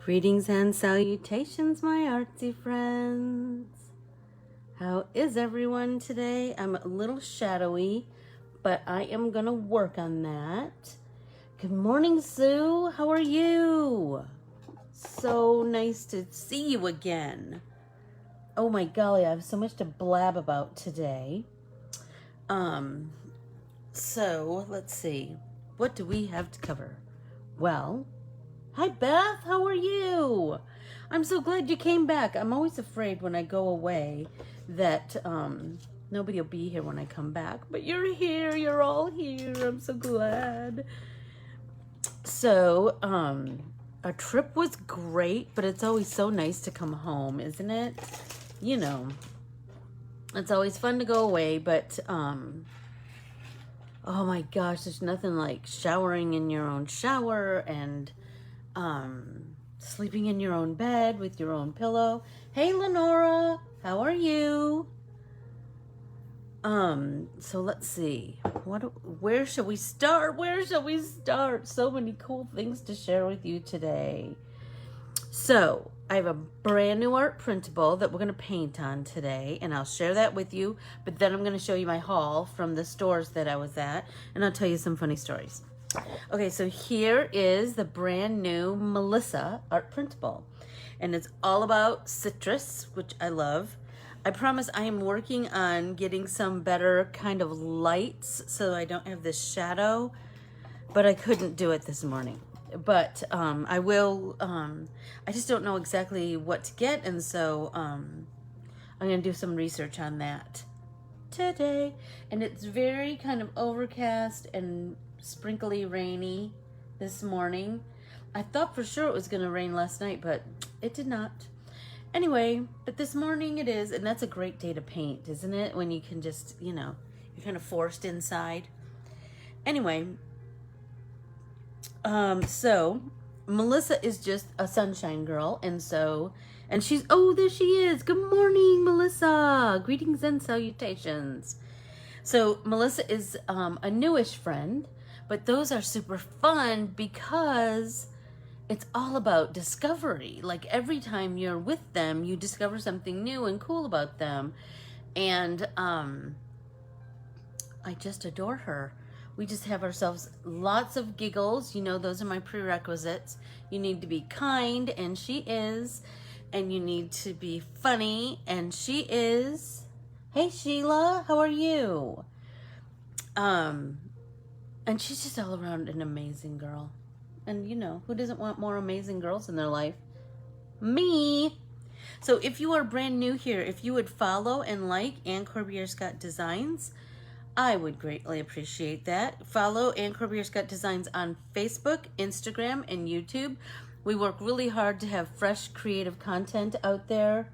Greetings and salutations, my artsy friends. How is everyone today? I'm a little shadowy, but I am going to work on that. Good morning, Sue. How are you? So nice to see you again. Oh my golly, I have so much to blab about today. So let's see. What do we have to cover? Well, hi, Beth. How are you? I'm so glad you came back. I'm always afraid when I go away that nobody will be here when I come back. But you're here. You're all here. I'm so glad. So, our trip was great, but it's always so nice to come home, isn't it? You know, it's always fun to go away, but oh my gosh, there's nothing like showering in your own shower and sleeping in your own bed with your own pillow. Hey, Lenora, how are you? So let's see. Where shall we start? Where shall we start? So many cool things to share with you today. So I have a brand new art printable that we're going to paint on today, and I'll share that with you. But then I'm going to show you my haul from the stores that I was at, and I'll tell you some funny stories. Okay, so here is the brand new Melissa art printable, and it's all about citrus, which I love. I promise I am working on getting some better kind of lights so I don't have this shadow, but I couldn't do it this morning. But I will, I just don't know exactly what to get, and so I'm going to do some research on that today. And it's very kind of overcast and sprinkly rainy this morning. I thought for sure it was going to rain last night, but it did not. Anyway, but this morning it is, and that's a great day to paint, isn't it? When you can just, you know, you're kind of forced inside. Anyway, so Melissa is just a sunshine girl, and she's, oh, there she is. Good morning, Melissa. Greetings and salutations. So Melissa is a newish friend, but those are super fun because it's all about discovery. Like every time you're with them, you discover something new and cool about them. And I just adore her. We just have ourselves lots of giggles. You know, those are my prerequisites. You need to be kind, and she is. And you need to be funny, and she is. Hey, Sheila, how are you? And she's just all around an amazing girl. And you know, who doesn't want more amazing girls in their life? Me! So if you are brand new here, if you would follow and like Corbiere-Scott Designs, I would greatly appreciate that. Follow Corbiere-Scott Designs on Facebook, Instagram, and YouTube. We work really hard to have fresh, creative content out there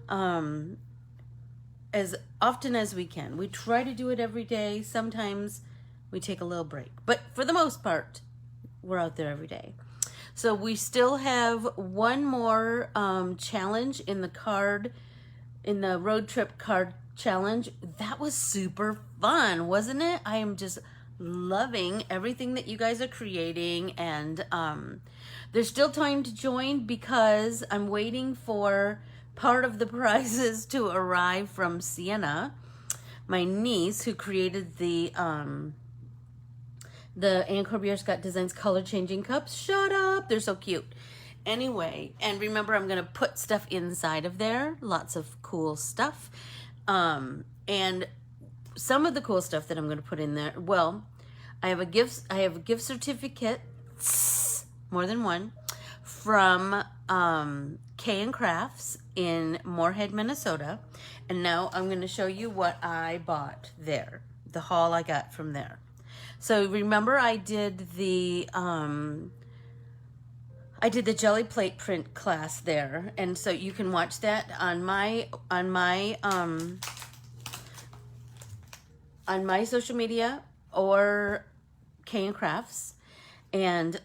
as often as we can. We try to do it every day. Sometimes we take a little break. But for the most part, we're out there every day. So we still have one more challenge in the road trip card challenge. That was super fun, wasn't it? I am just loving everything that you guys are creating, and there's still time to join because I'm waiting for part of the prizes to arrive from Sienna, my niece, who created the Corbiere-Scott Designs color changing cups. Shut up, they're so cute. Anyway, and remember, I'm going to put stuff inside of there, lots of cool stuff. And some of the cool stuff that I'm going to put in there, well, I have a gift certificate, more than one, from K and Crafts in Moorhead, Minnesota. And now I'm going to show you what I bought there, the haul I got from there. So remember, I did the jelly plate print class there, and so you can watch that on my social media or K and Crafts. And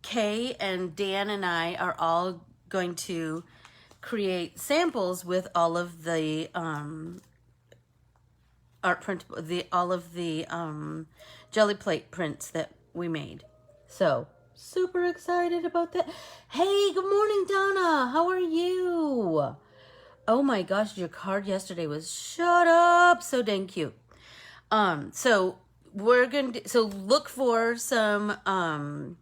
Kay and Dan and I are all going to create samples with all of the art print, all of the jelly plate prints that we made. So Super excited about that. Hey, good morning, Donna. How are you? Oh my gosh, your card yesterday was shut up. So dang cute. So we're going to, so look for some,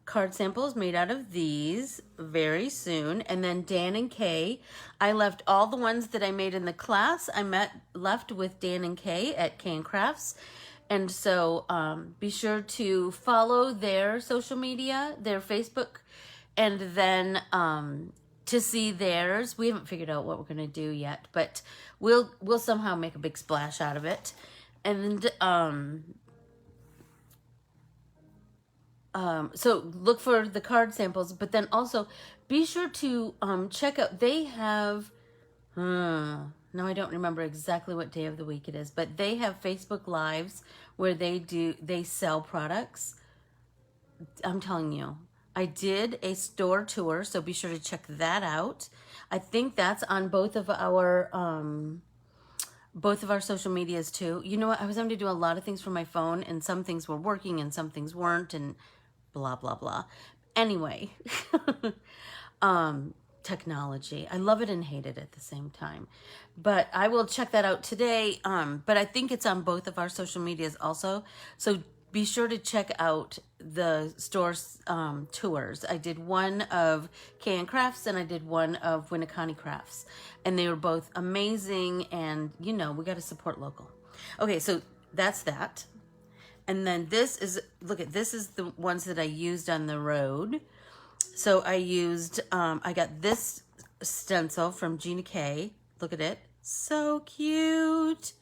card samples made out of these very soon. And then Dan and Kay, I left all the ones that I made in the class. Left with Dan and Kay at Can Crafts. And so be sure to follow their social media, their Facebook, and then to see theirs. We haven't figured out what we're gonna do yet, but we'll somehow make a big splash out of it. And so look for the card samples, but then also be sure to check out, they have, no, I don't remember exactly what day of the week it is, but they have Facebook Lives where they sell products. I'm telling you, I did a store tour, so be sure to check that out. I think that's on both of our social medias too. You know what? I was having to do a lot of things from my phone, and some things were working and some things weren't, and blah, blah, blah. Anyway, technology. I love it and hate it at the same time. But I will check that out today. But I think it's on both of our social medias also. So be sure to check out the store's tours. I did one of Can Crafts and I did one of Winneconne Crafts. And they were both amazing, and you know, we got to support local. Okay, so that's that. And then this is, look at, this is the ones that I used on the road. So I used, I got this stencil from Gina K. Look at it. So cute.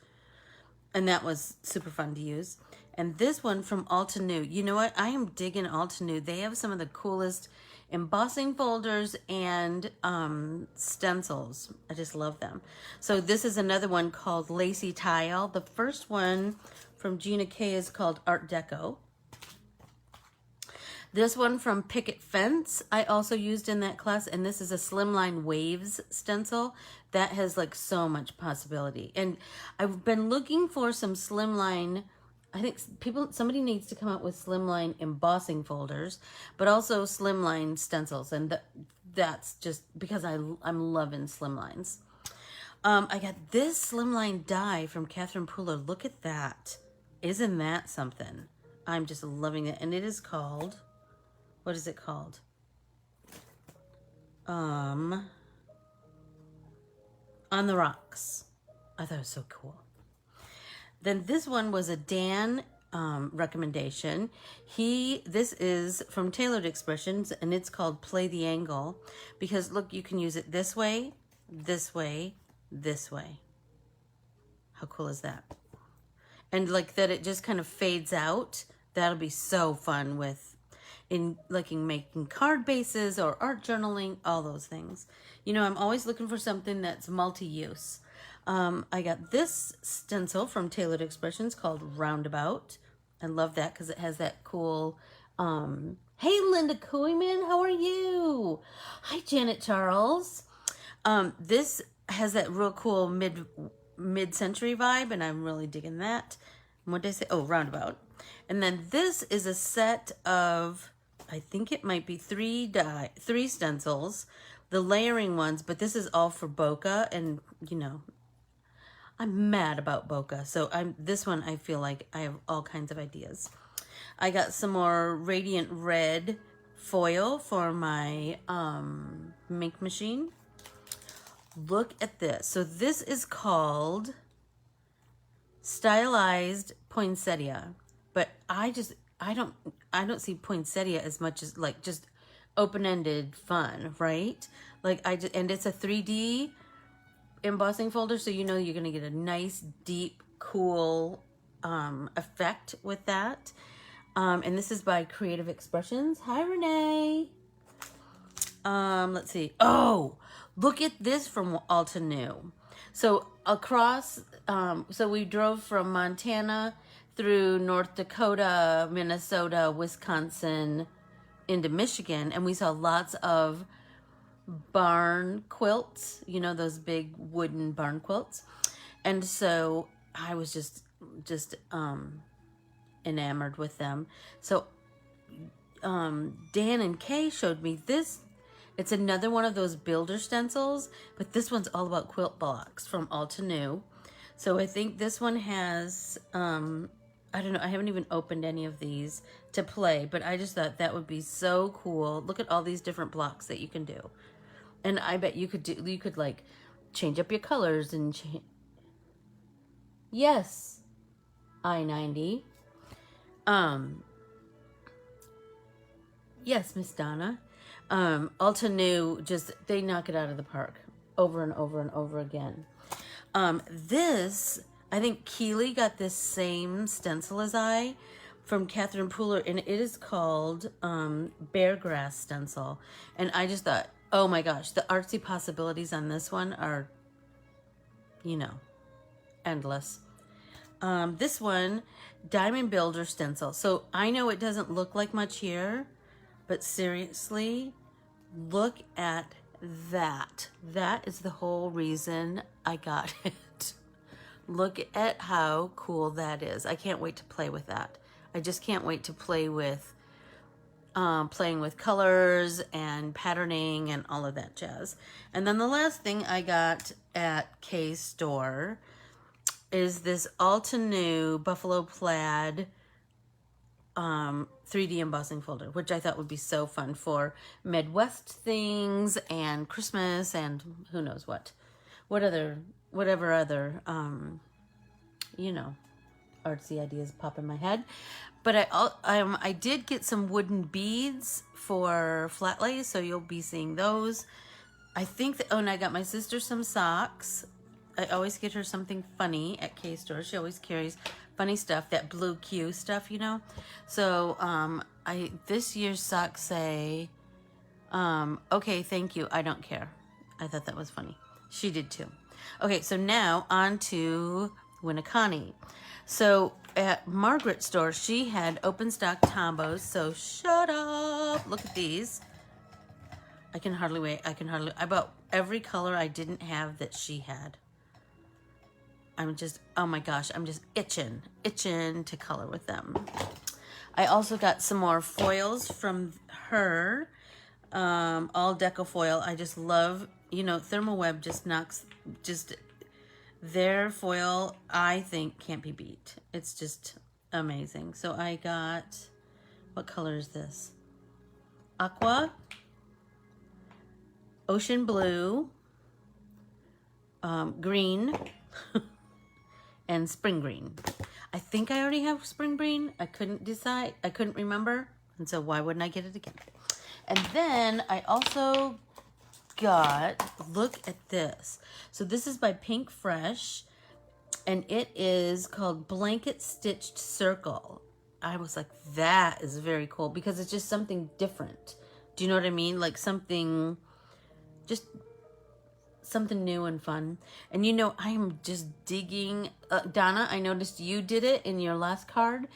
And that was super fun to use. And this one from Altenew. You know what? I am digging Altenew. They have some of the coolest embossing folders and stencils. I just love them. So this is another one called Lacy Tile. The first one from Gina K is called Art Deco. This one from Picket Fence I also used in that class, and this is a Slimline Waves stencil that has like so much possibility. And I've been looking for some Slimline, I think somebody needs to come out with Slimline embossing folders, but also Slimline stencils, and that's just because I'm loving Slimlines. I got this Slimline die from Catherine Pooler. Look at that. Isn't that something? I'm just loving it. And it is called, what is it called? On the Rocks. I thought it was so cool. Then this one was a Dan recommendation. This is from Tailored Expressions, and it's called Play the Angle, because look, you can use it this way, this way, this way. How cool is that? And like that it just kind of fades out. That'll be so fun in making card bases or art journaling, all those things. You know, I'm always looking for something that's multi-use. I got this stencil from Tailored Expressions called Roundabout. I love that because it has that cool, hey Linda Koyman, how are you? Hi Janet Charles. This has that real cool mid-century vibe, and I'm really digging that. What did I say? Oh, Roundabout. And then this is a set of, I think it might be three stencils, the layering ones, but this is all for bokeh, and you know, I'm mad about bokeh, so this one I feel like I have all kinds of ideas. I got some more Radiant Red foil for my Mink machine. Look at this. So this is called Stylized Poinsettia, but I don't see poinsettia as much as like just open-ended fun, right? Like and it's a 3D embossing folder, so you know you're gonna get a nice, deep, cool effect with that. And this is by Creative Expressions. Hi, Renee. Let's see. Oh, look at this from Altenew. So across, so we drove from Montana through North Dakota, Minnesota, Wisconsin, into Michigan, and we saw lots of barn quilts, you know, those big wooden barn quilts. And so I was just enamored with them. So Dan and Kay showed me this. It's another one of those builder stencils, but this one's all about quilt blocks from Alta New. So I think this one has, I don't know, I haven't even opened any of these to play, but I just thought that would be so cool. Look at all these different blocks that you can do. And I bet you could like change up your colors and yes, I-90. Yes, Miss Donna. Alta New, just, they knock it out of the park over and over and over again. This, I think Keely got this same stencil as I from Catherine Pooler, and it is called Bear Grass Stencil. And I just thought, oh my gosh, the artsy possibilities on this one are, you know, endless. This one, Diamond Builder Stencil. So I know it doesn't look like much here, but seriously, look at that. That is the whole reason I got it. Look at how cool that is. I can't wait to play with that. I just can't wait to play with playing with colors and patterning and all of that jazz. And then the last thing I got at Kay's store is this Alta New Buffalo Plaid 3D embossing folder, which I thought would be so fun for Midwest things and Christmas and who knows whatever other, you know, artsy ideas pop in my head. But I did get some wooden beads for flat lays, so you'll be seeing those. I think that, oh, and I got my sister some socks. I always get her something funny at K's store. She always carries funny stuff, that blue Q stuff, you know. So this year's socks say, okay, thank you, I don't care. I thought that was funny. She did too. Okay, so now on to Winnicott. So at Margaret's store, she had open stock Tombos. So shut up. Look at these. I can hardly wait. I bought every color I didn't have that she had. I'm just, oh my gosh, I'm just itching to color with them. I also got some more foils from her, all deco foil. I just love, you know, Thermal Web just their foil, I think, can't be beat. It's just amazing. So I got, what color is this? Aqua, Ocean Blue, Green, and Spring Green. I think I already have Spring Green. I couldn't decide. I couldn't remember. And so why wouldn't I get it again? And then I also got, look at this. So this is by Pink Fresh, and it is called Blanket Stitched Circle. I was like, that is very cool because it's just something different. Do you know what I mean? Like something, just something new and fun. And you know, I am just digging, Donna, I noticed you did it in your last card,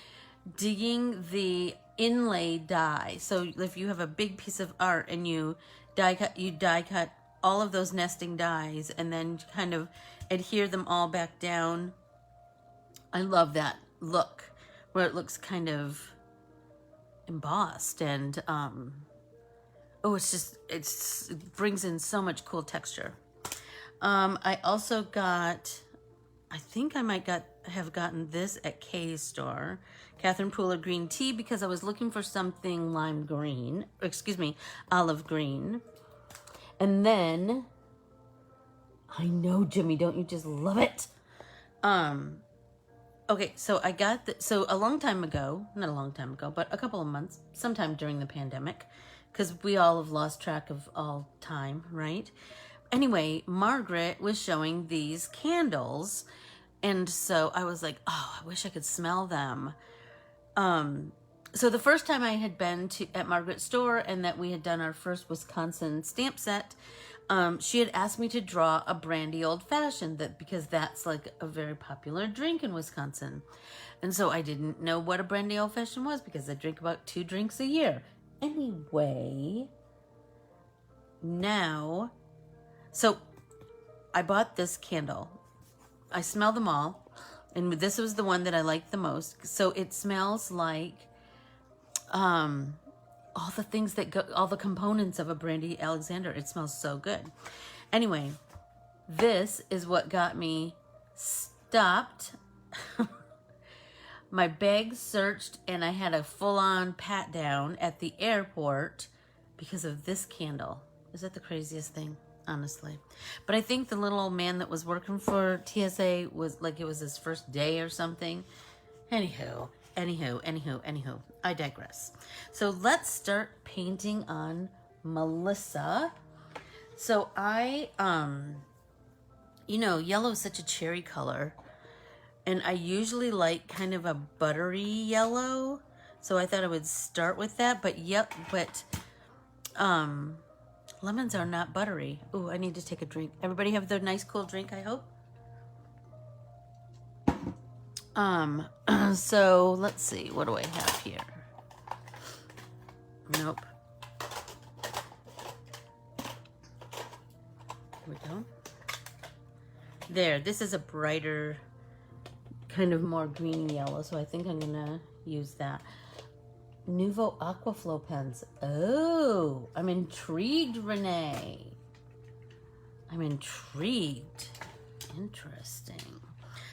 digging the inlay die. So if you have a big piece of art and you die cut all of those nesting dies and then kind of adhere them all back down. I love that look where it looks kind of embossed and oh, it's just, it brings in so much cool texture. I also got, I think I might have gotten this at Kay's store, Catherine Pooler Green Tea, because I was looking for something lime green, excuse me, olive green. And then, I know, Jimmy, don't you just love it? Okay, so I got, so a long time ago, not a long time ago, but a couple of months, sometime during the pandemic, because we all have lost track of all time, right? Anyway, Margaret was showing these candles, and so I was like, oh, I wish I could smell them. So the first time I had been at Margaret's store and that we had done our first Wisconsin stamp set, she had asked me to draw a brandy old fashioned, because that's like a very popular drink in Wisconsin. And so I didn't know what a brandy old fashioned was because I drink about 2 drinks a year. Anyway, now, so I bought this candle. I smelled them all, and this was the one that I liked the most. So it smells like, all the things that go, all the components of a Brandy Alexander. It smells so good. Anyway, this is what got me stopped. My bag searched and I had a full-on pat down at the airport because of this candle. Is that the craziest thing? Honestly. But I think the little old man that was working for TSA was like, it was his first day or something. Anywho, I digress. So let's start painting on Melissa. So I, you know, yellow is such a cherry color, and I usually like kind of a buttery yellow. So I thought I would start with that, but lemons are not buttery. Ooh, I need to take a drink. Everybody have their nice cool drink, I hope. So let's see, what do I have here? Nope. Here we go. There, this is a brighter, kind of more greeny yellow, so I think I'm gonna use that. Nuvo Aquaflow pens. Oh, I'm intrigued, Renee. I'm intrigued. Interesting.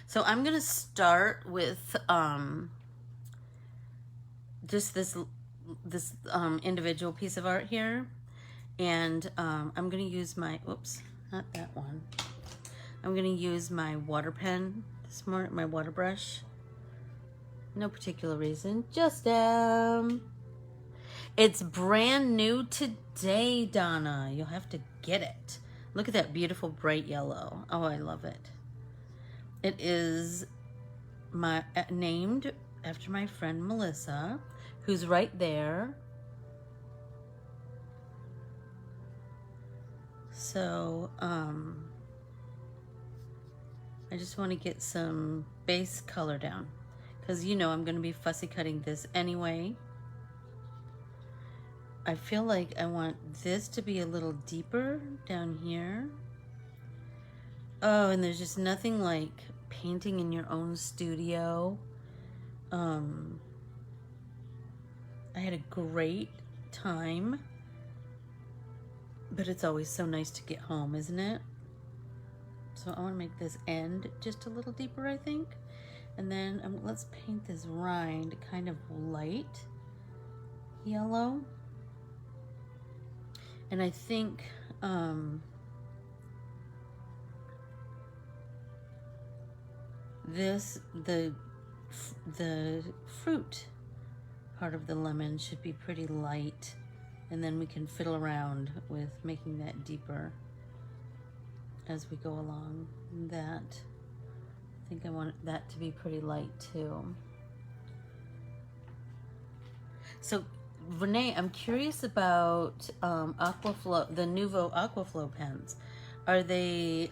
So I'm gonna start with just this individual piece of art here, and I'm gonna use my, oops, not that one. I'm gonna use my water pen this morning, my water brush. No particular reason, just it's brand new today, Donna. You'll have to get it. Look at that beautiful bright yellow. Oh, I love it. It is my named after my friend Melissa, who's right there. So, I just want to get some base color down, because you know I'm going to be fussy cutting this anyway. I feel like I want this to be a little deeper down here. Oh, and there's just nothing like painting in your own studio. I had a great time, but it's always so nice to get home, isn't it? So I want to make this end just a little deeper, I think. And then let's paint this rind kind of light yellow. And I think the fruit part of the lemon should be pretty light, and then we can fiddle around with making that deeper as we go along. That, I think I want that to be pretty light too. So Renee, I'm curious about Aquaflow, the Nuvo Aquaflow pens. Are they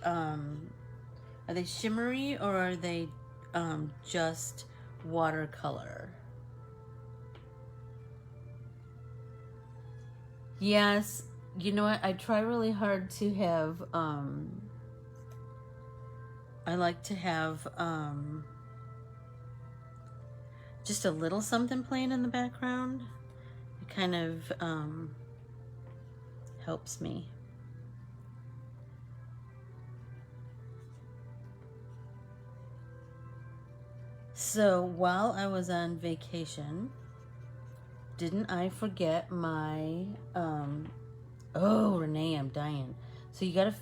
shimmery, or are they just watercolor? Yes, you know what? I try really hard to have, I like to have just a little something playing in the background. It kind of helps me. So while I was on vacation, didn't I forget my, oh, Renee, I'm dying. So you gotta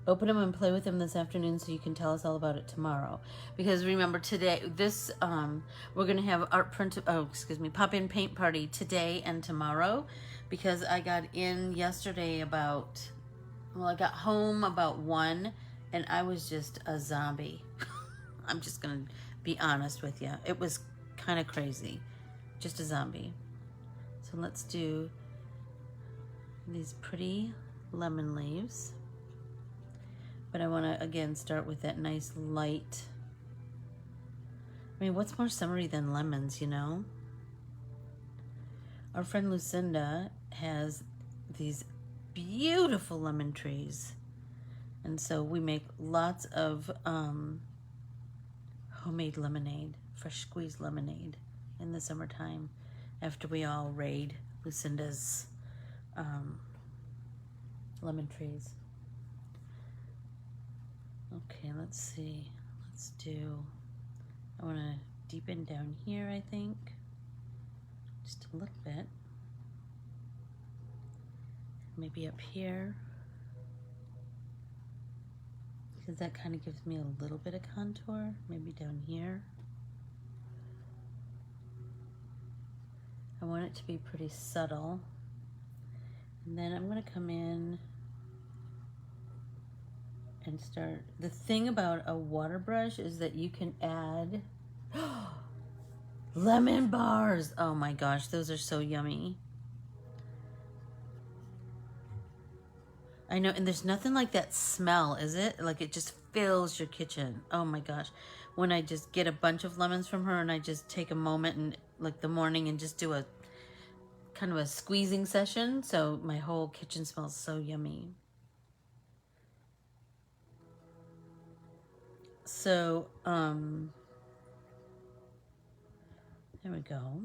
open them and play with them this afternoon so you can tell us all about it tomorrow. Because remember today, this, we're gonna have pop-in paint party today and tomorrow, because I got in yesterday about, well, I got home about 1 and I was just a zombie. I'm just gonna be honest with you. It was kind of crazy. Just a zombie. So let's do these pretty lemon leaves. But I want to, again, start with that nice light. I mean, what's more summery than lemons, you know? Our friend Lucinda has these beautiful lemon trees. And so we make lots of homemade lemonade, fresh squeezed lemonade in the summertime. after we all raid Lucinda's lemon trees. Okay, let's see. Let's do, I want to deepen down here, I think. Just a little bit. Maybe up here. Because that kind of gives me a little bit of contour. Maybe down here. I want it to be pretty subtle. And then I'm going to come in and start. The thing about a water brush is that you can add lemon bars. Oh my gosh, those are so yummy. I know, and there's nothing like that smell, is it? Like it just fills your kitchen. Oh my gosh. When I just get a bunch of lemons from her and I just take a moment and like the morning and just do a kind of a squeezing session, so my whole kitchen smells so yummy. So, there we go.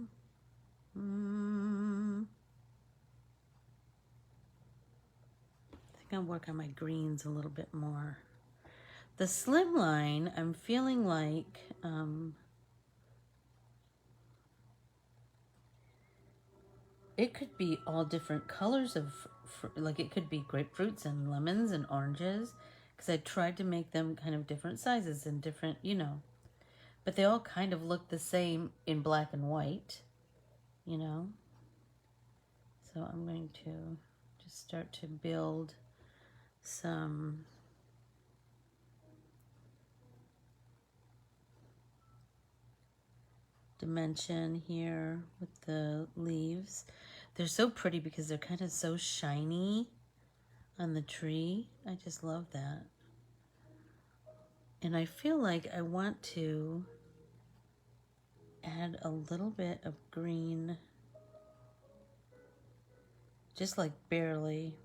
I think I'll work on my greens a little bit more. The slimline, I'm feeling like, it could be all different colors of, like it could be grapefruits and lemons and oranges, because I tried to make them kind of different sizes and different, you know, but they all kind of look the same in black and white, you know. So I'm going to just start to build some dimension here with the leaves. They're so pretty because they're kind of so shiny on the tree. I just love that. And I feel like I want to add a little bit of green, just like barely,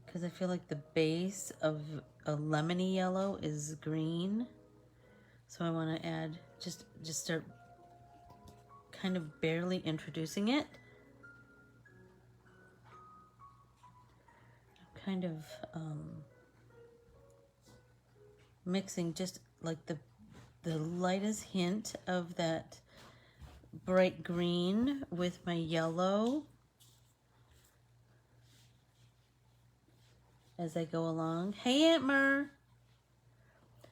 because I feel like the base of a lemony yellow is green. So I want to add, just start kind of barely introducing it. Kind of mixing just like the lightest hint of that bright green with my yellow as I go along. Hey, Aunt Mer.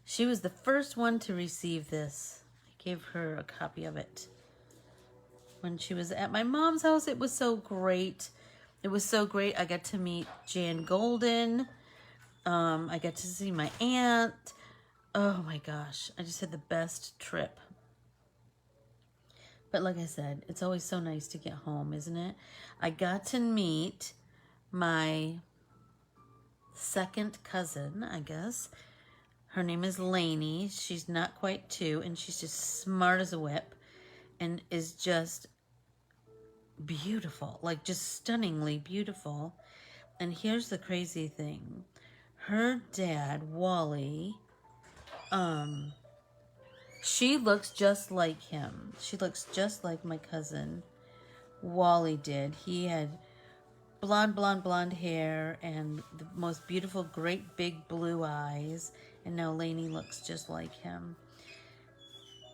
She was the first one to receive this. I gave her a copy of it when she was at my mom's house. It was so great. It was so great. I got to meet Jan Golden. I got to see my aunt. Oh my gosh. I just had the best trip. But like I said, it's always so nice to get home, isn't it? I got to meet my second cousin, I guess. Her name is Lainey. She's not quite 2, and she's just smart as a whip and is just beautiful, like just stunningly beautiful. And here's the crazy thing. Her dad, Wally, she looks just like him. She looks just like my cousin Wally did. He had blonde hair and the most beautiful, great big blue eyes. And now Lainey looks just like him.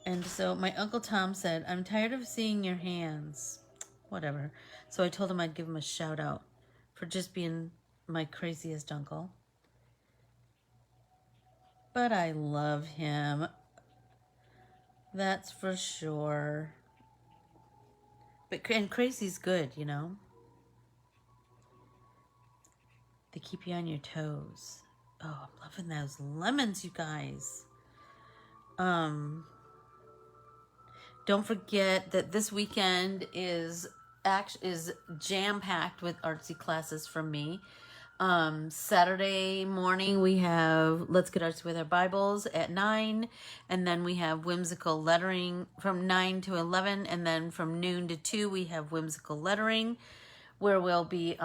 And so my Uncle Tom said, I'm tired of seeing your hands. Whatever. So I told him I'd give him a shout out for just being my craziest uncle. But I love him. That's for sure. And crazy's good, you know. They keep you on your toes. Oh, I'm loving those lemons, you guys. Don't forget that this weekend is jam-packed with artsy classes from me. Saturday morning we have Let's Get Artsy with Our Bibles at 9, and then we have whimsical lettering from 9 to 11, and then from noon to 2 we have whimsical lettering, where we'll be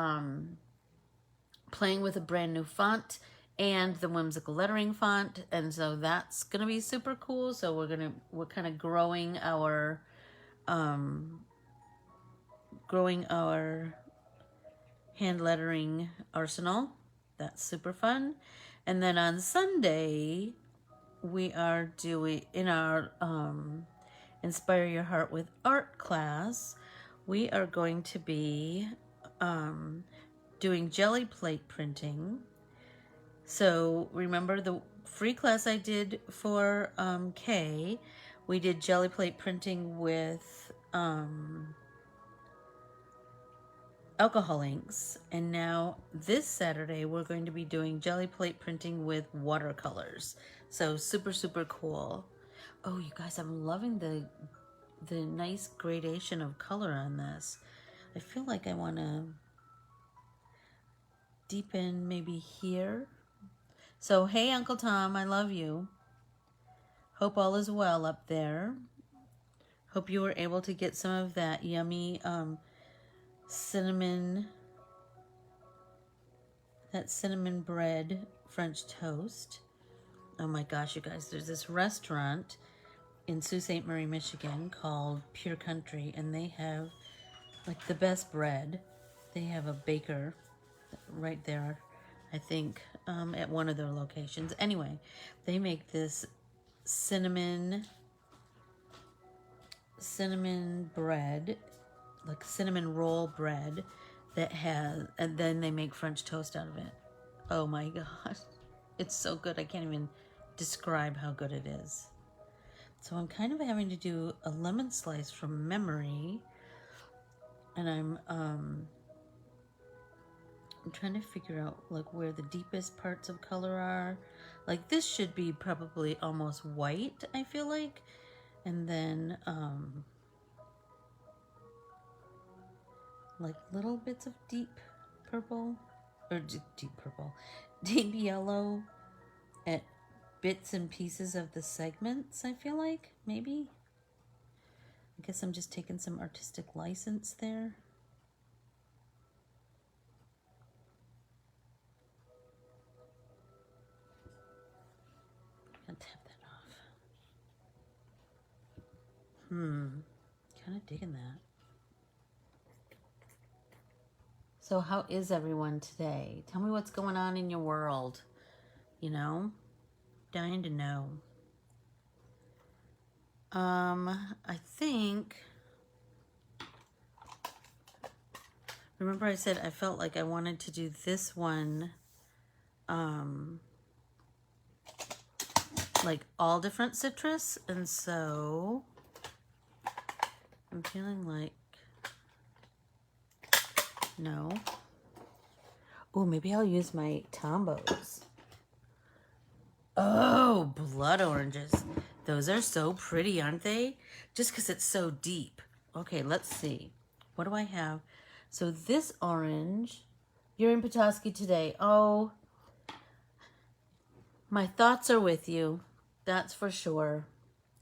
playing with a brand new font and the whimsical lettering font, and so that's gonna be super cool. So we're kind of growing our growing our hand lettering arsenal. That's super fun. And then on Sunday, we are doing, in our Inspire Your Heart with Art class, we are going to be doing jelly plate printing. So remember the free class I did for Kay, we did jelly plate printing with alcohol inks, and now this Saturday we're going to be doing jelly plate printing with watercolors. So super, super cool. Oh, you guys, I'm loving the nice gradation of color on this. I feel like I want to deepen maybe here. So, hey, Uncle Tom, I love you. Hope all is well up there. Hope you were able to get some of that yummy cinnamon bread French toast. Oh my gosh, you guys, there's this restaurant in Sault Ste. Marie, Michigan called Pure Country, and they have like the best bread. They have a baker right there, I think, at one of their locations. Anyway, they make this cinnamon bread, like cinnamon roll bread that has, and then they make French toast out of it. Oh my gosh, it's so good. I can't even describe how good it is. So I'm kind of having to do a lemon slice from memory, and I'm trying to figure out like where the deepest parts of color are. Like this should be probably almost white, I feel like, and then like little bits of deep purple, or deep yellow at bits and pieces of the segments, I feel like, maybe. I guess I'm just taking some artistic license there. I'm gonna tap that off. Kind of digging that. So how is everyone today? Tell me what's going on in your world. You know, dying to know. I think, remember I said I felt like I wanted to do this one, like all different citrus, and so I'm feeling like, no. Oh, maybe I'll use my Tombos. Oh, blood oranges. Those are so pretty, aren't they? Just because it's so deep. Okay, let's see. What do I have? So this orange, you're in Petoskey today. Oh, my thoughts are with you. That's for sure.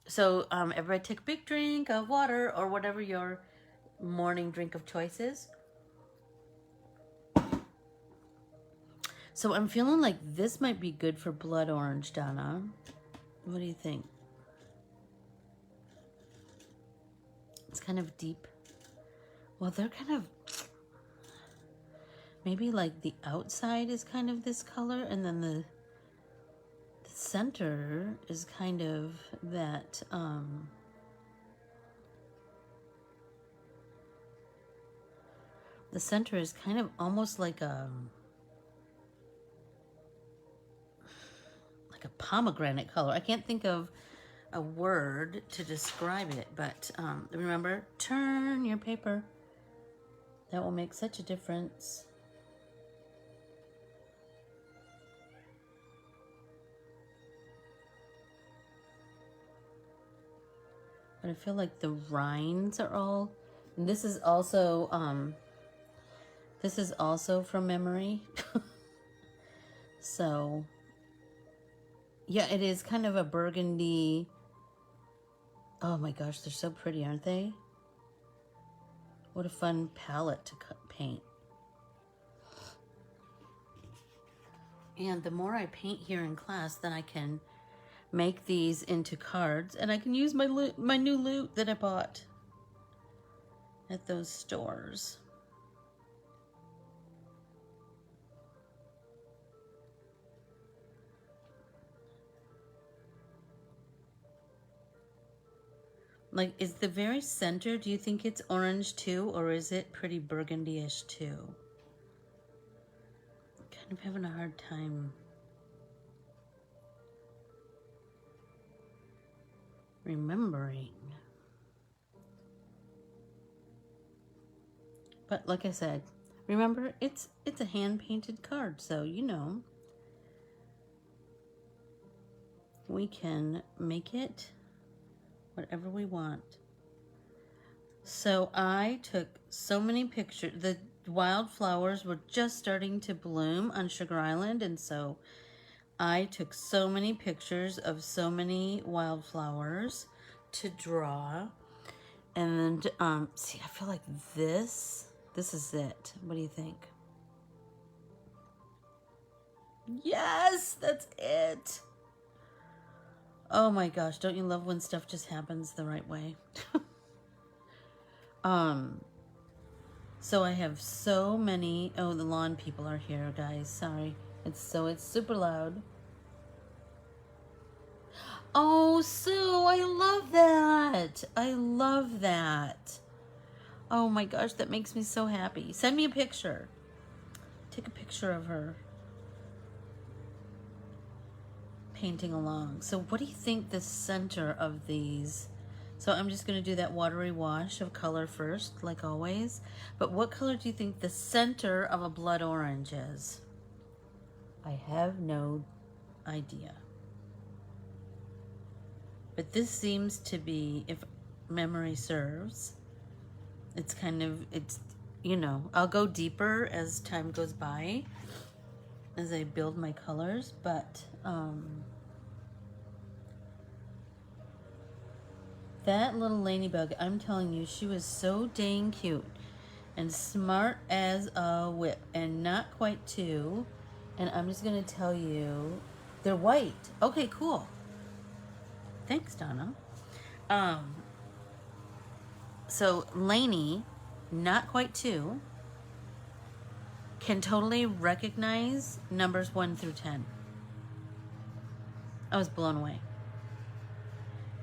So everybody take a big drink of water or whatever your morning drink of choice is. So I'm feeling like this might be good for blood orange, Donna. What do you think? It's kind of deep. Well, they're kind of, maybe like the outside is kind of this color, and then the center is kind of that, the center is kind of almost like a pomegranate color. I can't think of a word to describe it, but remember, turn your paper. That will make such a difference. But I feel like the rinds are all, and this is also from memory. So yeah, it is kind of a burgundy. Oh my gosh, they're so pretty, aren't they? What a fun palette to paint. And the more I paint here in class, then I can make these into cards, and I can use my new loot that I bought. at those stores. Like, is the very center, do you think it's orange too, or is it pretty burgundy-ish too? Kind of having a hard time remembering. But like I said, remember, it's a hand-painted card, so you know, we can make it whatever we want. So I took so many pictures. The wildflowers were just starting to bloom on Sugar Island, and so I took so many pictures of so many wildflowers to draw. And then, see, I feel like this is it. What do you think? Yes, that's it. Oh my gosh, don't you love when stuff just happens the right way? So I have so many, oh, the lawn people are here, guys, sorry. It's super loud. Oh, Sue, I love that. I love that. Oh my gosh, that makes me so happy. Send me a picture. Take a picture of her painting along. So what do you think the center of these? So I'm just going to do that watery wash of color first, like always. But what color do you think the center of a blood orange is? I have no idea. But this seems to be, if memory serves, it's kind of, it's, you know, I'll go deeper as time goes by, as I build my colors, but that little ladybug, I'm telling you, she was so dang cute and smart as a whip, and not quite two. And I'm just gonna tell you, they're white. Okay, cool. Thanks, Donna. So Lainey, not quite two, can totally recognize numbers 1 through 10. I was blown away.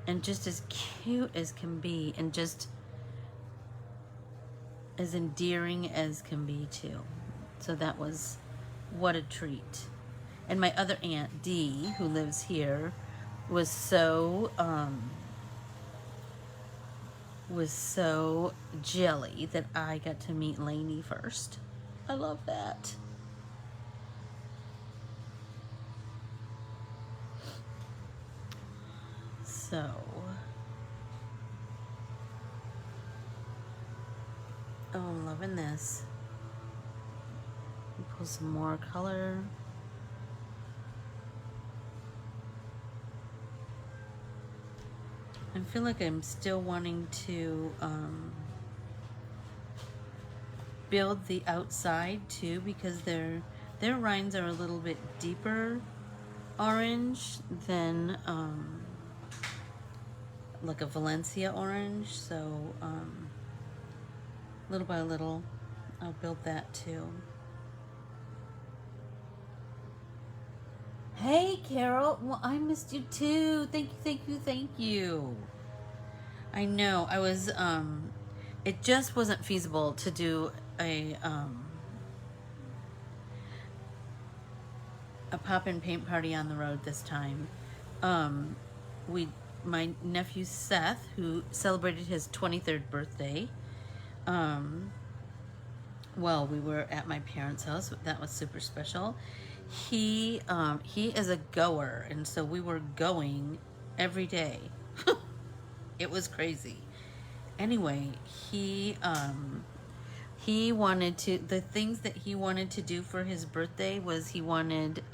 And just as cute as can be, and just as endearing as can be too. So that was, what a treat. And my other aunt, Dee, who lives here, was so jelly that I got to meet Lainey first. I love that. So, oh, I'm loving this. Pull some more color. I feel like I'm still wanting to build the outside too, because their rinds are a little bit deeper orange than like a Valencia orange. So little by little I'll build that too. Hey Carol, well, I missed you too. Thank you, thank you, thank you. I know, I was it just wasn't feasible to do a pop-in paint party on the road this time. My nephew Seth, who celebrated his 23rd birthday, well, we were at my parents' house. That was super special. He is a goer, and so we were going every day. It was crazy. Anyway, he wanted to, the things that he wanted to do for his birthday was he wanted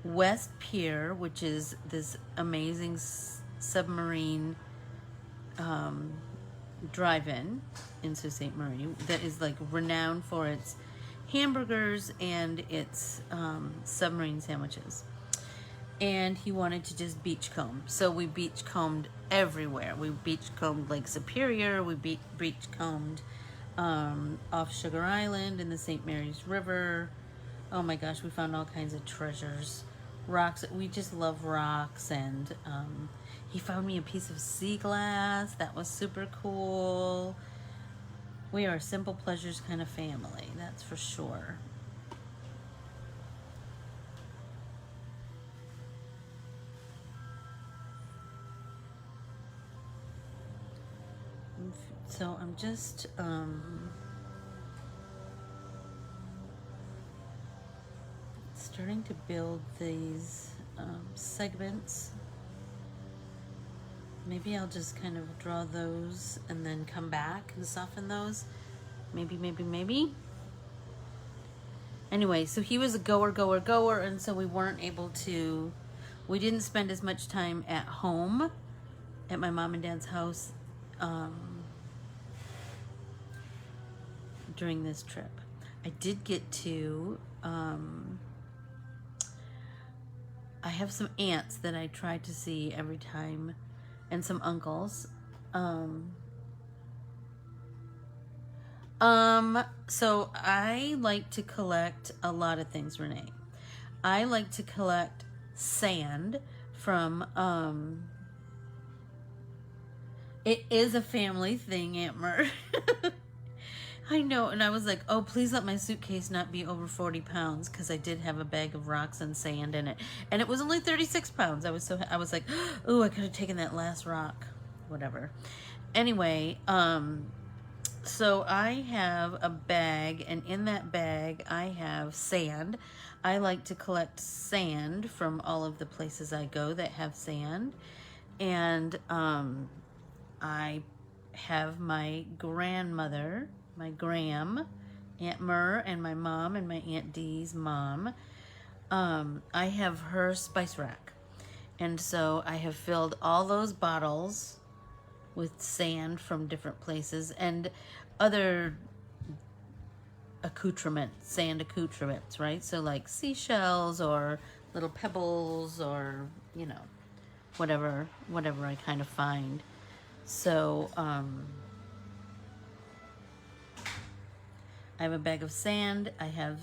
West Pier, which is this amazing submarine drive-in in Sault Ste. Marie that is like renowned for its hamburgers and its submarine sandwiches. and he wanted to just beach comb. So we beach combed everywhere. We beach combed Lake Superior. We beach combed off Sugar Island in the St. Mary's River. Oh my gosh, we found all kinds of treasures. Rocks, we just love rocks. And he found me a piece of sea glass. That was super cool. We are a simple pleasures kind of family, that's for sure. So I'm just starting to build these segments. Maybe I'll just kind of draw those and then come back and soften those. Maybe. Anyway, so he was a goer, and so we weren't able to, we didn't spend as much time at home at my mom and dad's house during this trip. I did get to, I have some aunts that I try to see every time, and some uncles. So I like to collect a lot of things, Renee. I like to collect sand from, it is a family thing, Aunt Mer. I know, and I was like, oh, please let my suitcase not be over 40 pounds, because I did have a bag of rocks and sand in it, and it was only 36 pounds. I was like, oh, I could have taken that last rock, whatever. Anyway, so I have a bag, and in that bag I have sand. I like to collect sand from all of the places I go that have sand, and I have my grandmother, my Gram, Aunt Mer, and my mom, and my Aunt Dee's mom. I have her spice rack, and so I have filled all those bottles with sand from different places and other accoutrements, sand accoutrements, right? So like seashells or little pebbles, or you know, whatever I kind of find. So I have a bag of sand. I have,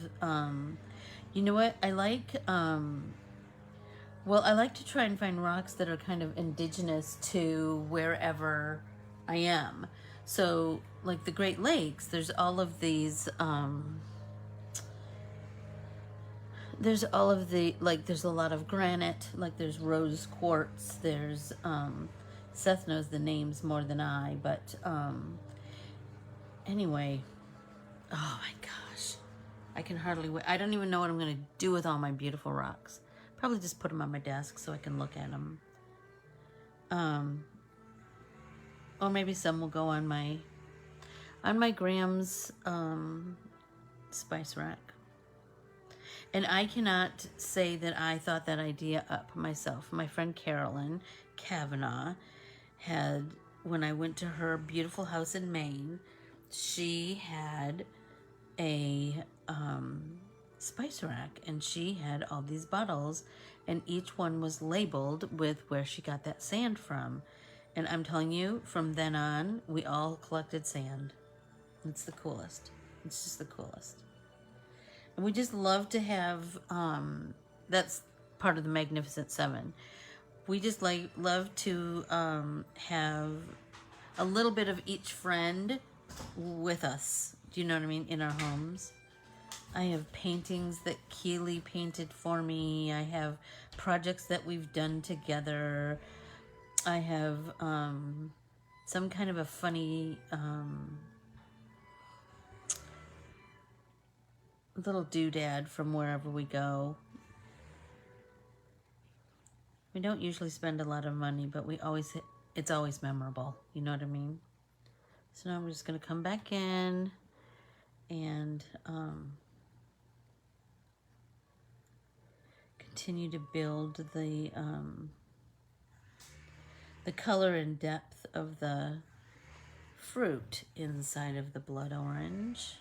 you know what? I like, well, I like to try and find rocks that are kind of indigenous to wherever I am. So, like the Great Lakes, there's all of these, there's all of the, like, there's a lot of granite, like there's rose quartz, there's, Seth knows the names more than I, but, anyway, oh my gosh, I can hardly wait. I don't even know what I'm going to do with all my beautiful rocks. Probably just put them on my desk so I can look at them. Or maybe some will go on my Gram's spice rack. And I cannot say that I thought that idea up myself. My friend Carolyn Kavanaugh had, when I went to her beautiful house in Maine, she had a spice rack, and she had all these bottles, and each one was labeled with where she got that sand from. And I'm telling you, from then on, we all collected sand. It's the coolest. It's just the coolest. And we just love to have, that's part of the Magnificent Seven. We just love to have a little bit of each friend with us. Do you know what I mean? In our homes. I have paintings that Keely painted for me. I have projects that we've done together. I have some kind of a funny little doodad from wherever we go. We don't usually spend a lot of money, but it's always memorable. You know what I mean? So now I'm just going to come back in and continue to build the color and depth of the fruit inside of the blood orange.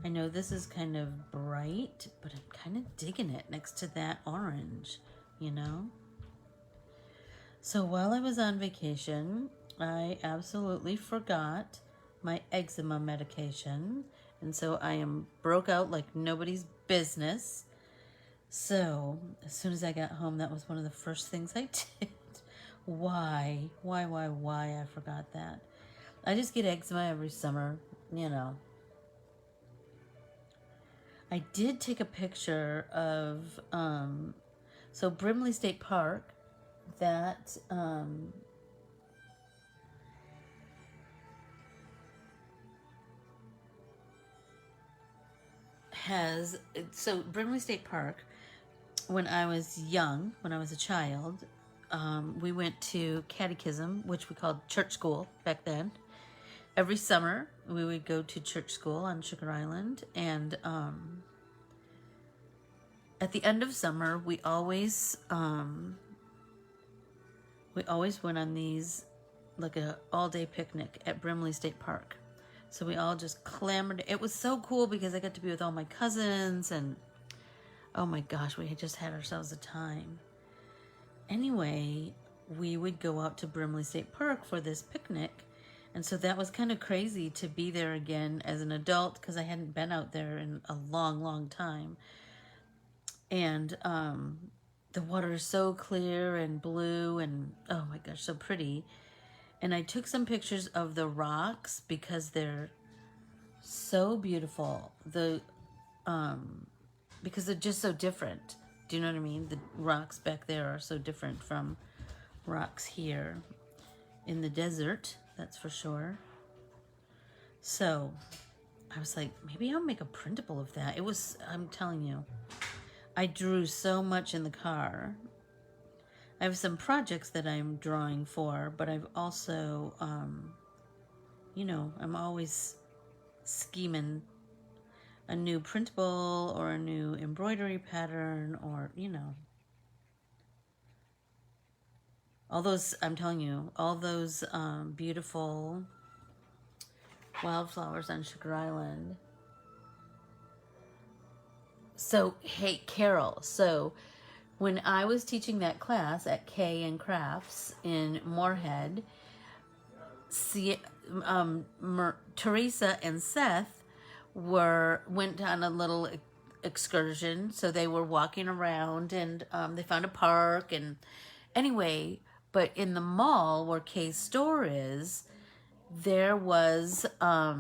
I know this is kind of bright, but I'm kind of digging it next to that orange. you know? So while I was on vacation, I absolutely forgot my eczema medication. And so I am broke out like nobody's business. So as soon as I got home, that was one of the first things I did. Why? I forgot that. I just get eczema every summer, you know. I did take a picture of, so Brimley State Park, that, so Brimley State Park, when I was young, when I was a child, we went to catechism, which we called church school back then. Every summer, we would go to church school on Sugar Island, and at the end of summer, we always went on these, like a all-day picnic at Brimley State Park. So we all just clamored. It was so cool because I got to be with all my cousins, and oh my gosh, we had just had ourselves a time. Anyway, we would go out to Brimley State Park for this picnic. And so that was kind of crazy to be there again as an adult, because I hadn't been out there in a long, long time. And the water is so clear and blue and, oh my gosh, so pretty. And I took some pictures of the rocks because they're so beautiful. Because they're just so different. Do you know what I mean? The rocks back there are so different from rocks here in the desert, that's for sure. So I was like, maybe I'll make a printable of that. It was, I'm telling you, I drew so much in the car. I have some projects that I'm drawing for, but I've also, you know, I'm always scheming a new printable or a new embroidery pattern, or, you know, all those, I'm telling you, all those beautiful wildflowers on Sugar Island. So, hey, Carol, so when I was teaching that class at K and Crafts in Moorhead, Teresa and Seth went on a little excursion. So they were walking around, and they found a park, and anyway, but in the mall where Kay's store is, there was a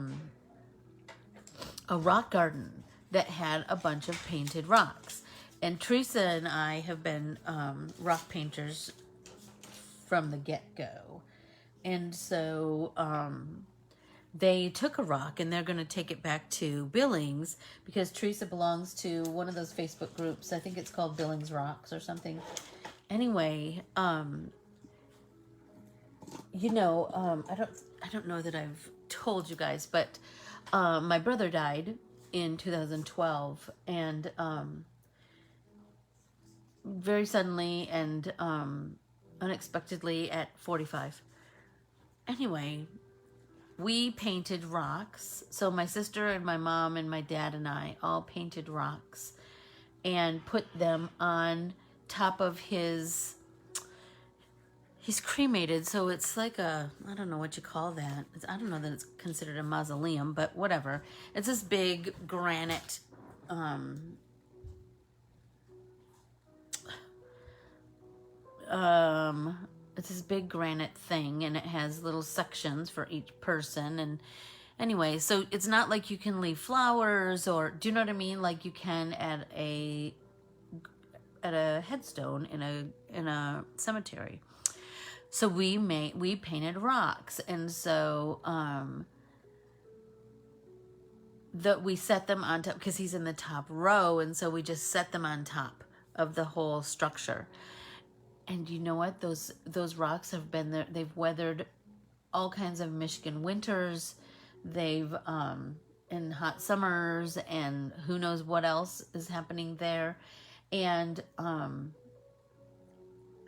rock garden that had a bunch of painted rocks. And Teresa and I have been rock painters from the get-go. And so they took a rock, and they're going to take it back to Billings, because Teresa belongs to one of those Facebook groups. I think it's called Billings Rocks or something. Anyway, you know, I don't know that I've told you guys, but my brother died in 2012, and very suddenly and unexpectedly at 45. Anyway, we painted rocks. So my sister and my mom and my dad and I all painted rocks and put them on top of his... He's cremated, so it's like a, I don't know what you call that. I don't know that it's considered a mausoleum, but whatever. It's this big granite, it's this big granite thing, and it has little sections for each person. And anyway, so it's not like you can leave flowers, or, do you know what I mean? Like you can at a headstone in a cemetery. So we painted rocks, and so we set them on top, because he's in the top row, and so we just set them on top of the whole structure. And you know what? Those rocks have been there. They've weathered all kinds of Michigan winters. They've in hot summers, and who knows what else is happening there. And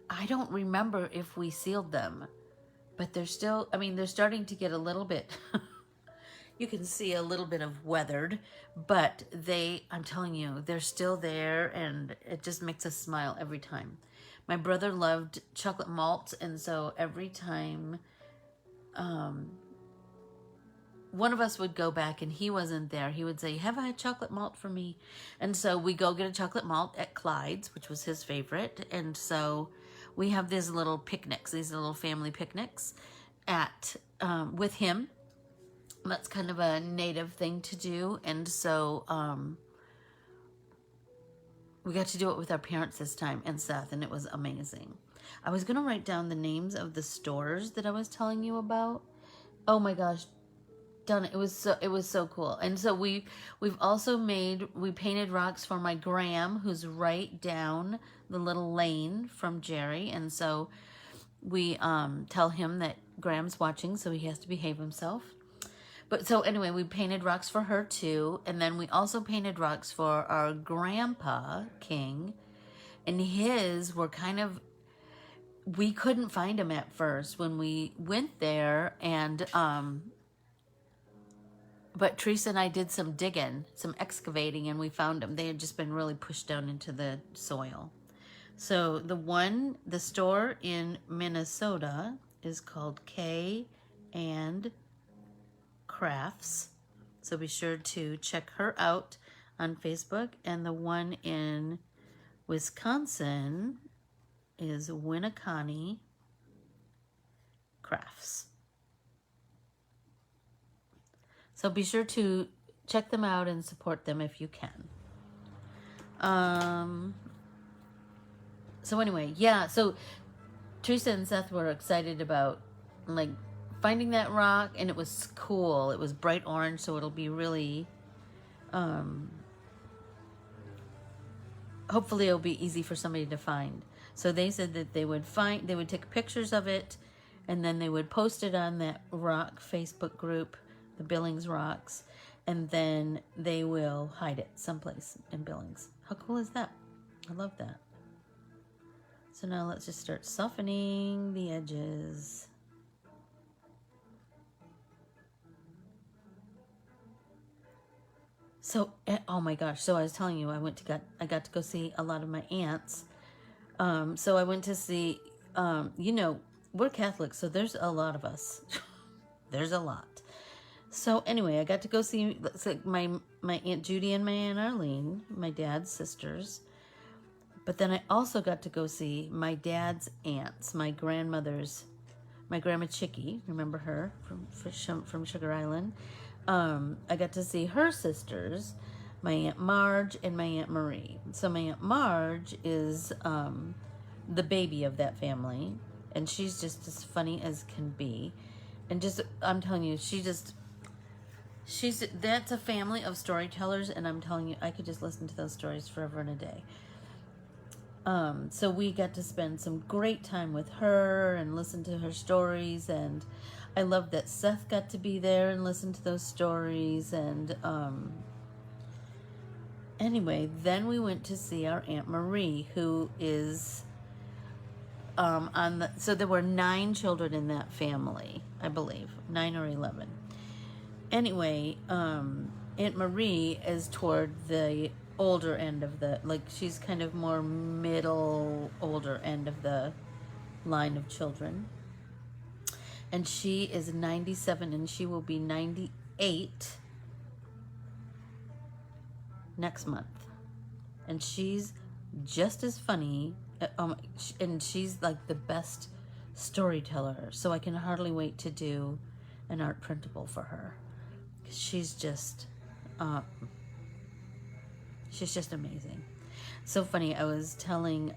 I don't remember if we sealed them, but they're still, I mean, they're starting to get a little bit, You can see a little bit of weathered, but I'm telling you, they're still there, and it just makes us smile every time. My brother loved chocolate malt, and so every time one of us would go back and he wasn't there, he would say, have a chocolate malt for me. And so we go get a chocolate malt at Clyde's, which was his favorite. And so we have these little picnics, these little family picnics with him. That's kind of a native thing to do. And so we got to do it with our parents this time, and Seth, and it was amazing. I was going to write down the names of the stores that I was telling you about. Oh my gosh, done it. It was so cool. And so we painted rocks for my Graham, who's right down the little lane from Jerry. And so we tell him that Graham's watching, so he has to behave himself. But so anyway, we painted rocks for her too. And then we also painted rocks for our grandpa, King. And his were we couldn't find him at first when we went there. And, but Teresa and I did some digging, some excavating, and we found them. They had just been really pushed down into the soil. So the store in Minnesota is called K and Crafts. So be sure to check her out on Facebook. And the one in Wisconsin is Winneconne Crafts. So be sure to check them out and support them if you can. So anyway, yeah, so Teresa and Seth were excited about like finding that rock, and it was cool. It was bright orange, so it'll be really, hopefully it'll be easy for somebody to find. So they said that they would take pictures of it, and then they would post it on that rock Facebook group, the Billings Rocks, and then they will hide it someplace in Billings. How cool is that? I love that. So now let's just start softening the edges. So, oh my gosh, so I was telling you, I got to go see a lot of my aunts. So I went to see, we're Catholics, so there's a lot of us. There's a lot. So anyway, I got to go see my Aunt Judy and my Aunt Arlene, my dad's sisters. But then I also got to go see my dad's aunts, my Grandma Chicky, remember her from Sugar Island? I got to see her sisters, my Aunt Marge and my Aunt Marie. So my Aunt Marge is the baby of that family, and she's just as funny as can be. And I'm telling you, that's a family of storytellers, and I'm telling you, I could just listen to those stories forever and a day. So we got to spend some great time with her and listen to her stories, and I love that Seth got to be there and listen to those stories. And anyway, then we went to see our Aunt Marie, who is so there were 9 children in that family, I believe, 9 or 11. Anyway, Aunt Marie is toward the older end of she's kind of more older end of the line of children. And she is 97, and she will be 98 next month. And she's just as funny, and she's like the best storyteller. So I can hardly wait to do an art printable for her. She's just amazing. So funny, I was telling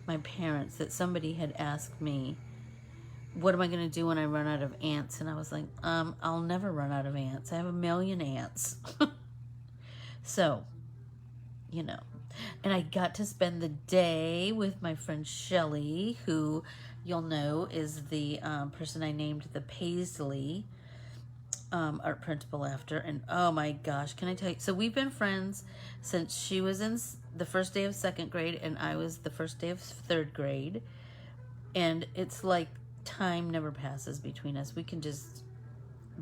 my parents that somebody had asked me, what am I going to do when I run out of aunts? And I was like, I'll never run out of aunts. I have 1 million aunts. So, and I got to spend the day with my friend Shelly, who you'll know is the person I named the Paisley art printable after. And oh my gosh, can I tell you, so we've been friends since she was in the first day of 2nd grade and I was the first day of 3rd grade, and it's like time never passes between us. We can just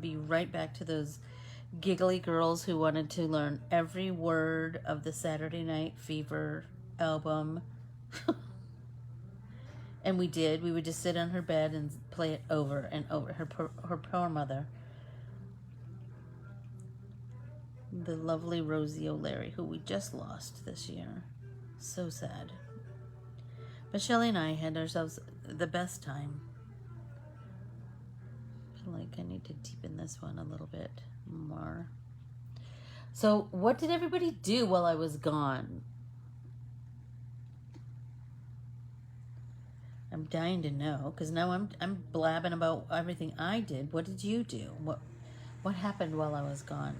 be right back to those giggly girls who wanted to learn every word of the Saturday Night Fever album. And we did. We would just sit on her bed and play it over and over. Her poor mother, the lovely Rosie O'Leary, who we just lost this year. So sad. But Shelley and I had ourselves the best time. I feel like I need to deepen this one a little bit more. So what did everybody do while I was gone? I'm dying to know, because now I'm blabbing about everything I did. What did you do? What happened while I was gone?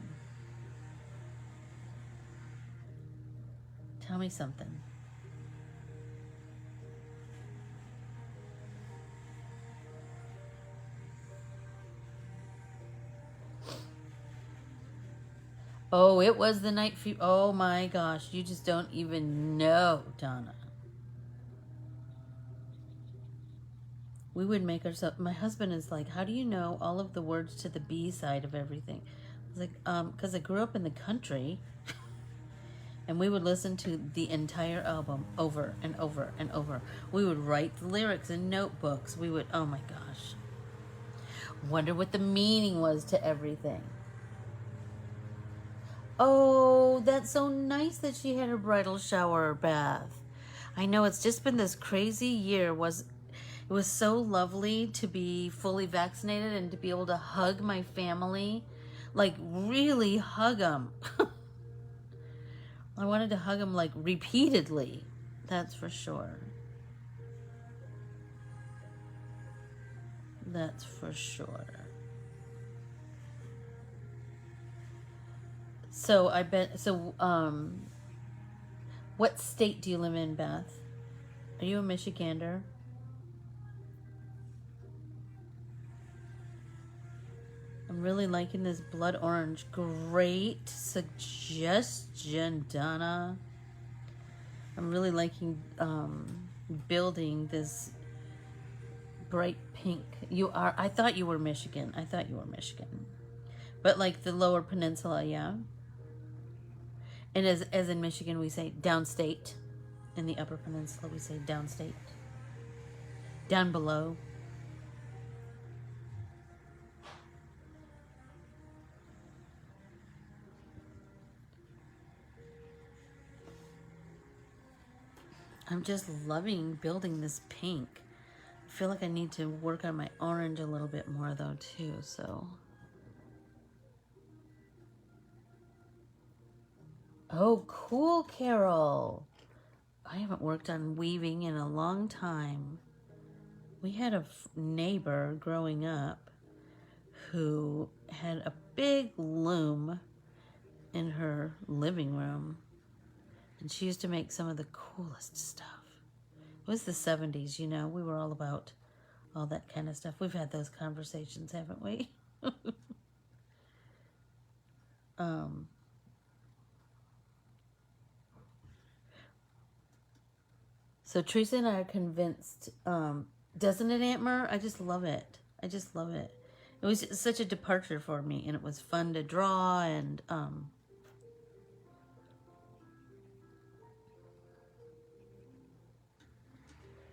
Tell me something. Oh, it was the night fever. Oh my gosh, you just don't even know, Donna. We would make ourselves, my husband is like, how do you know all of the words to the B side of everything? I was like, because I grew up in the country, and we would listen to the entire album over and over and over. We would write the lyrics in notebooks. We would, oh my gosh. Wonder what the meaning was to everything. Oh, that's so nice that she had her bridal shower or bath. I know it's just been this crazy year. It was so lovely to be fully vaccinated and to be able to hug my family. Like, really hug them. I wanted to hug them, like, repeatedly. That's for sure. That's for sure. So, what state do you live in, Beth? Are you a Michigander? I'm really liking this blood orange. Great suggestion, Donna. I'm really liking building this bright pink. I thought you were Michigan. But like the lower peninsula, yeah. And as in Michigan, we say downstate. In the upper peninsula, we say downstate. Down below. I'm just loving building this pink. I feel like I need to work on my orange a little bit more though too, so. Oh, cool, Carol. I haven't worked on weaving in a long time. We had a neighbor growing up who had a big loom in her living room. And she used to make some of the coolest stuff. It was the 70s, you know. We were all about all that kind of stuff. We've had those conversations, haven't we? So Teresa and I are convinced, doesn't it, Aunt Mer? I just love it. I just love it. It was such a departure for me, and it was fun to draw, and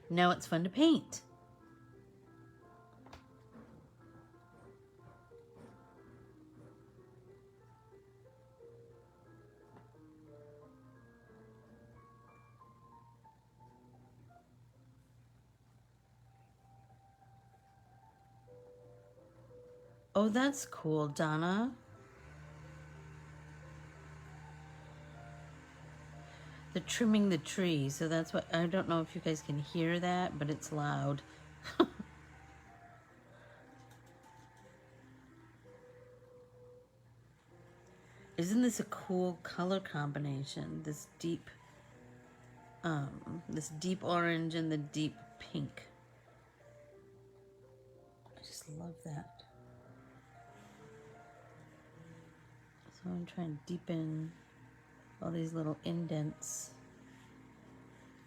now it's fun to paint. Oh, that's cool, Donna. They're trimming the tree, so that's what, I don't know if you guys can hear that, but it's loud. Isn't this a cool color combination? This deep orange and the deep pink. I just love that. So I'm trying to deepen all these little indents,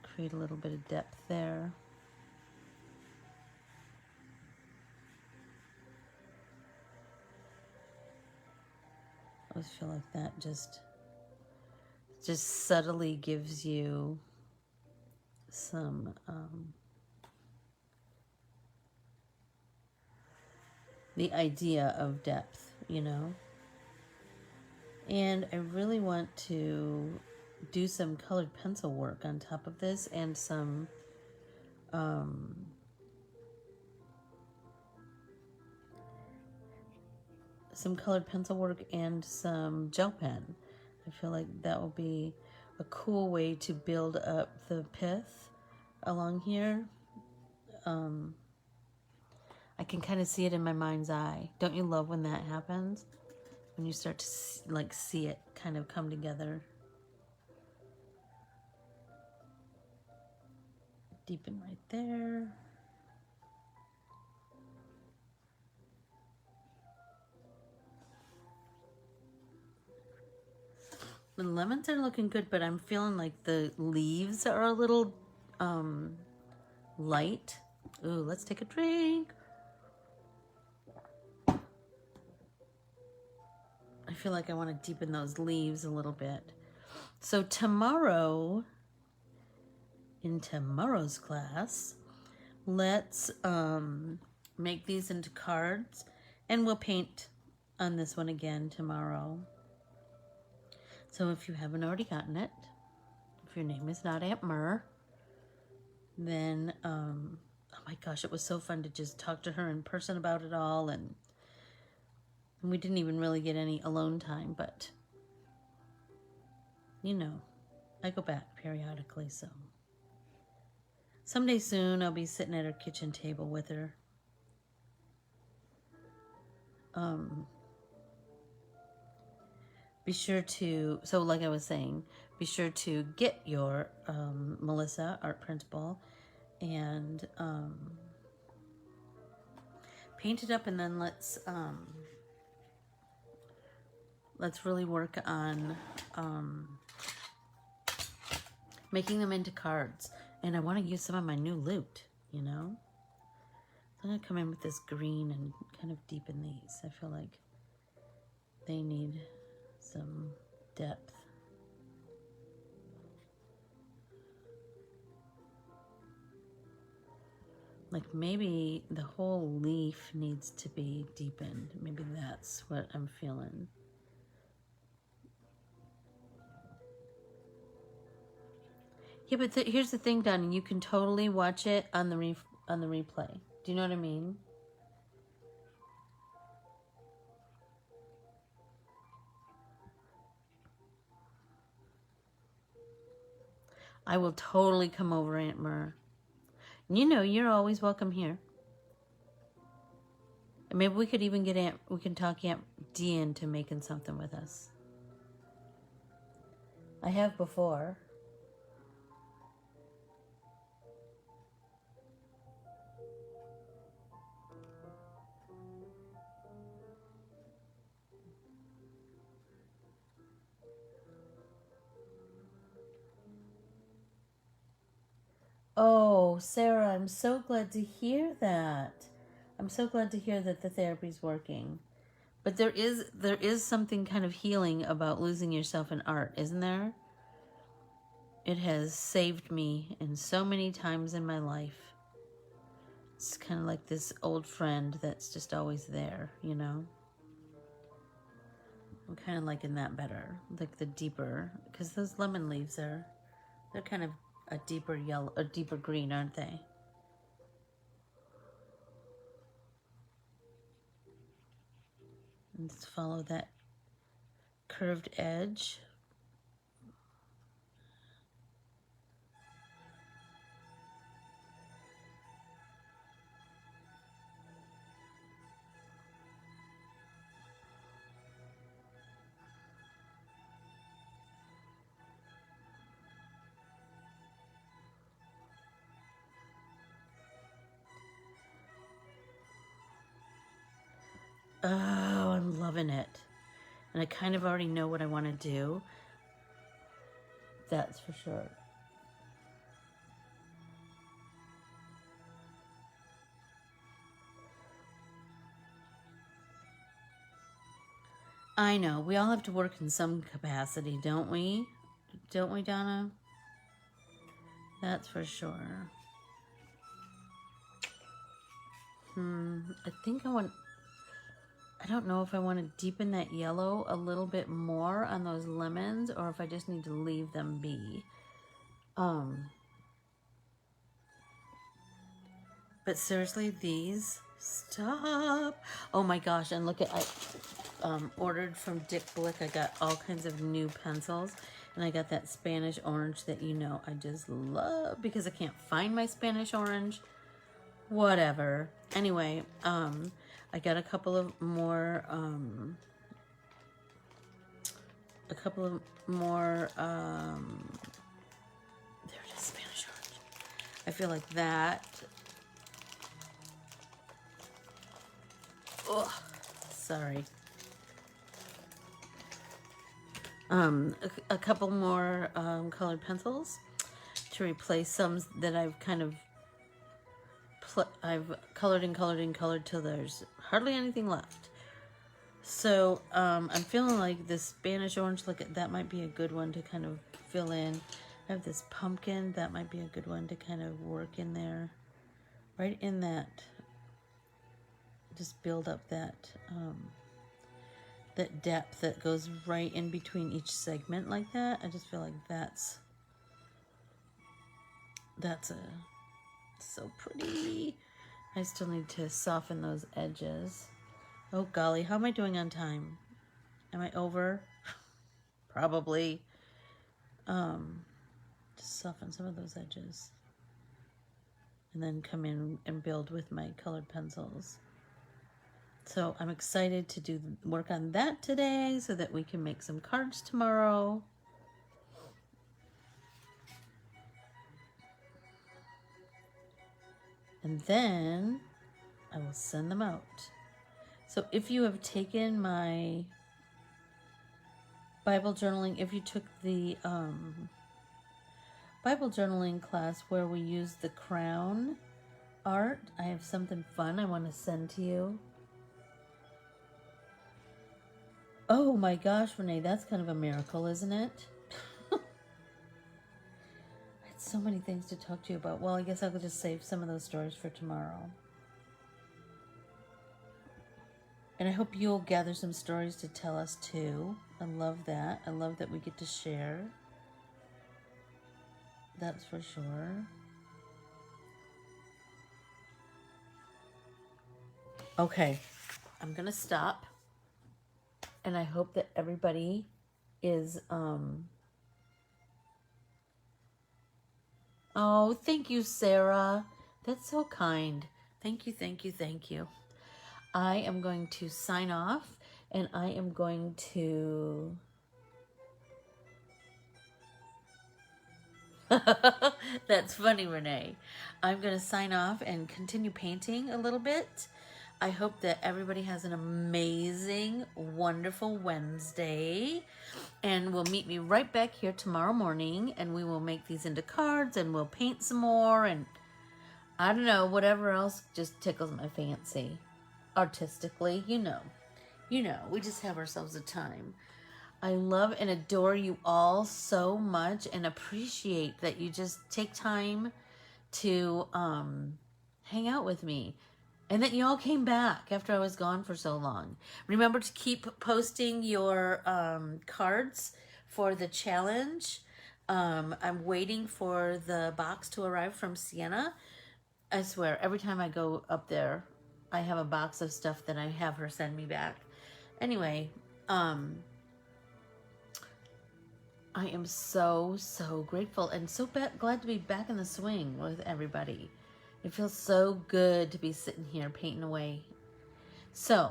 create a little bit of depth there. I always feel like that just subtly gives you some the idea of depth, you know. And I really want to do some colored pencil work on top of this, and some colored pencil work and some gel pen. I feel like that will be a cool way to build up the pith along here. I can kind of see it in my mind's eye. Don't you love when that happens? When you start to see it kind of come together. Deepen right there. The lemons are looking good, but I'm feeling like the leaves are a little light. Ooh, let's take a drink. I feel like I want to deepen those leaves a little bit. So tomorrow, in tomorrow's class, let's make these into cards, and we'll paint on this one again tomorrow. So if you haven't already gotten it, if your name is not Aunt Mer, then oh my gosh, it was so fun to just talk to her in person about it all, and we didn't even really get any alone time, but you know, I go back periodically, so someday soon I'll be sitting at her kitchen table with her. Be sure to, so like I was saying, be sure to get your Melissa art printable and paint it up, and then let's really work on making them into cards. And I want to use some of my new loot, you know? So I'm going to come in with this green and kind of deepen these. I feel like they need some depth. Like maybe the whole leaf needs to be deepened. Maybe that's what I'm feeling. Yeah, but here's the thing, Donnie. You can totally watch it on the replay. Do you know what I mean? I will totally come over, Aunt Mer. You know, you're always welcome here. And maybe we could even get we can talk Aunt Dee into making something with us. I have before. Oh, Sarah, I'm so glad to hear that. I'm so glad to hear that the therapy's working. But there is something kind of healing about losing yourself in art, isn't there? It has saved me in so many times in my life. It's kind of like this old friend that's just always there, you know? I'm kind of liking that better, like the deeper, because those lemon leaves they're kind of a deeper yellow, a deeper green, aren't they? And let's follow that curved edge. Oh, I'm loving it. And I kind of already know what I want to do. That's for sure. I know. We all have to work in some capacity, don't we? Don't we, Donna? That's for sure. I think I don't know if I want to deepen that yellow a little bit more on those lemons or if I just need to leave them be. But seriously, these, stop. Oh my gosh, and look at, I ordered from Dick Blick. I got all kinds of new pencils. And I got that Spanish orange that you know I just love because I can't find my Spanish orange. Whatever. Anyway, I got a couple of more, there it is, Spanish orange. I feel like that. Oh, sorry. A couple more colored pencils to replace some that I've kind of I've colored and colored and colored till there's hardly anything left. So I'm feeling like this Spanish orange, look at that, might be a good one to kind of fill in. I have this pumpkin, that might be a good one to kind of work in there, right in that, just build up that that depth that goes right in between each segment like that. I just feel like that's so pretty. I still need to soften those edges. Oh golly, how am I doing on time? Am I over? Probably. Just soften some of those edges. And then come in and build with my colored pencils. So I'm excited to work on that today so that we can make some cards tomorrow. And then I will send them out. So if you have taken my Bible journaling, if you took the Bible journaling class where we use the crown art, I have something fun I want to send to you. Oh my gosh, Renee, that's kind of a miracle, isn't it? I had so many things to talk to you about. Well, I guess I'll just save some of those stories for tomorrow. And I hope you'll gather some stories to tell us too. I love that. I love that we get to share. That's for sure. Okay, I'm gonna stop. And I hope that everybody is, oh, thank you, Sarah. That's so kind. Thank you, thank you, thank you. I am going to sign off, and I am going to... That's funny, Renee. I'm going to sign off and continue painting a little bit. I hope that everybody has an amazing, wonderful Wednesday. And we'll meet me right back here tomorrow morning. And we will make these into cards. And we'll paint some more. And I don't know, whatever else just tickles my fancy. Artistically, you know. We just have ourselves a time. I love and adore you all so much. And appreciate that you just take time to hang out with me. And that you all came back after I was gone for so long. Remember to keep posting your cards for the challenge. I'm waiting for the box to arrive from Sienna. I swear, every time I go up there, I have a box of stuff that I have her send me back. Anyway, I am so, so grateful and so glad to be back in the swing with everybody. It feels so good to be sitting here painting away. So,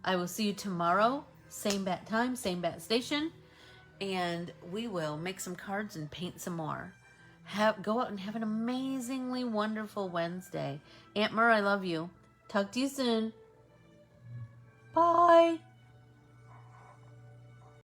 I will see you tomorrow. Same bat time, same bat station. And we will make some cards and paint some more. Go out and have an amazingly wonderful Wednesday. Aunt Mer, I love you. Talk to you soon. Bye.